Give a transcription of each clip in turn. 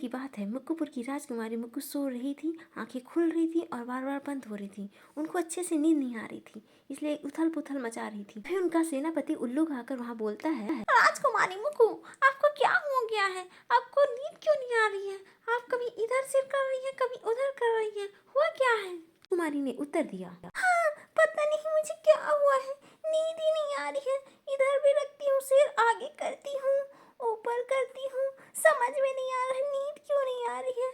की बात है, मुक्कुपुर की राजकुमारी मुक्कू सो रही थी, आंखें खुल रही थी और बार बार बंद हो रही थी। उनको अच्छे से नींद नहीं आ रही थी, इसलिए उथल पुथल मचा रही थी। फिर उनका सेनापति उल्लू आकर वहाँ बोलता है, राजकुमारी मुक्कू, आपको क्या हो गया है? आपको नींद क्यों नहीं आ रही है? आप कभी इधर सिर कर रही है, कभी उधर कर रही है, हुआ क्या है? कुमारी ने उत्तर दिया, हाँ, पता नहीं मुझे क्या हुआ है, नींद ही नहीं आ रही है। इधर भी रखती हूँ सिर, आगे करती हूँ, ऊपर करती हूँ, समझ में नहीं आ रहा नींद क्यों नहीं आ रही है।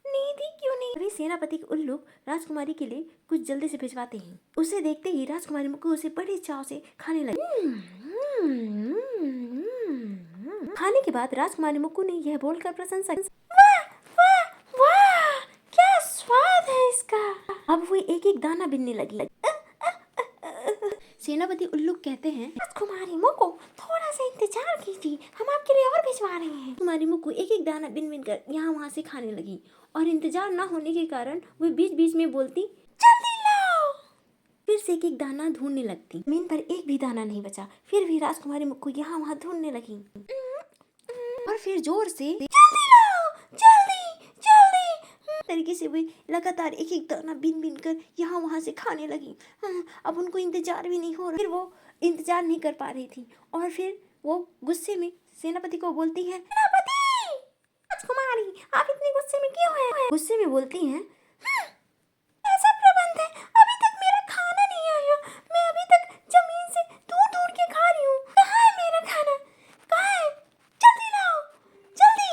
नींद ही क्यों नहीं। अरे सेनापति के उल्लू राजकुमारी के लिए कुछ जल्दी से भिजवाते हैं। उसे देखते ही राजकुमारी मुक्कू उसे बड़े चाव से खाने लगी। खाने के बाद राजकुमारी मुक्कू ने यह बोलकर प्रशंसा, वाह वाह वाह, क्या स्वाद है इसका। अब वो एक एक दाना बिनने लगी। सेनापति उल्लू कहते हैं, राजकुमारी मुक्कू, थोड़ा सा इंतजार कीजिए, हम आपके लिए और भिजवा रहे हैं। राजकुमारी मुक्कू एक एक दाना बिन बिन कर यहाँ वहाँ से खाने लगी और इंतजार न होने के कारण वो बीच बीच में बोलती, जल्दी लाओ। फिर से एक एक दाना ढूंढने लगती। जमीन पर एक भी दाना नहीं बचा। फिर भी राजकुमारी मुक्कू यहाँ वहाँ ढूंढने लगी और फिर जोर से, जल्दी लाओ, जल्दी जल्दी। तरीके से वे लगातार एक एक दाना बिन बिन कर यहाँ वहाँ से खाने लगी। अब उनको इंतजार भी नहीं हो रहा। फिर वो इंतजार नहीं कर पा रही थी और फिर वो गुस्से में सेनापति को बोलती है, सेनापति, राजकुमारी, आप इतने गुस्से में क्यों हैं? गुस्से में बोलती हैं, ऐसा प्रबंध है, अभी तक मेरा खाना नहीं आया। मैं अभी तक जमीन से ढूंढ ढूंढ के खा रही हूँ। कहाँ है मेरा खाना? कहाँ है? जल्दी लाओ, जल्दी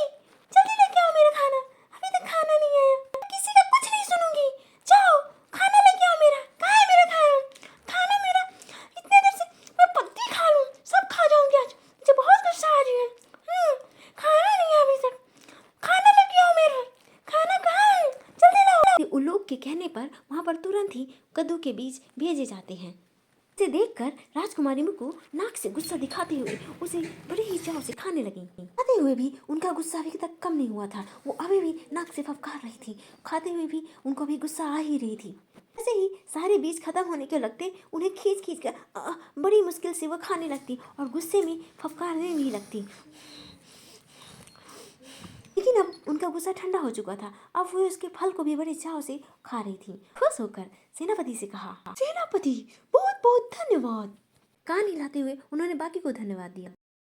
जल्दी लेके आओ मेरा खाना। अभी तक खाना नहीं आया। किसी का कुछ नहीं सुनूंगी। जाओ, खाना लेके आओ मेरा। कहाँ है मेरा खाना? खाना मेरा, इतने देर से मैं पत्ती खा लूँ, सब खा जाऊंगी आज। मुझे बहुत गुस्सा आ रही है। खाना नहीं है अभी तक। खाना लेके आओ मेरा। खाना कहाँ है? जल्दी लाओ। उल्लू के कहने पर वहाँ पर तुरंत ही कद्दू के बीज भेजे जाते हैं। इसे देखकर राजकुमारी मुक्कू नाक से गुस्सा दिखाते हुए उसे बड़े ही चाव से खाने लगी। खाते हुए भी उनका गुस्सा अभी तक कम नहीं हुआ था। वो अभी भी नाक से फफकार रही थी। खाते हुए भी उनको भी गुस्सा आ ही रही थी। ऐसे ही सारे बीज खत्म होने के लगते उन्हें खींच खींच कर बड़ी मुश्किल से वो खाने लगती और गुस्से में फफकारने भी लगती। लेकिन अब उनका गुस्सा ठंडा हो चुका था। अब वो उसके फल को भी बड़े चाव से खा रही थी। खुश होकर सेनापति से कहा, सेनापति बहुत बहुत धन्यवाद। कान हिलाते हुए उन्होंने बाकी को धन्यवाद दिया।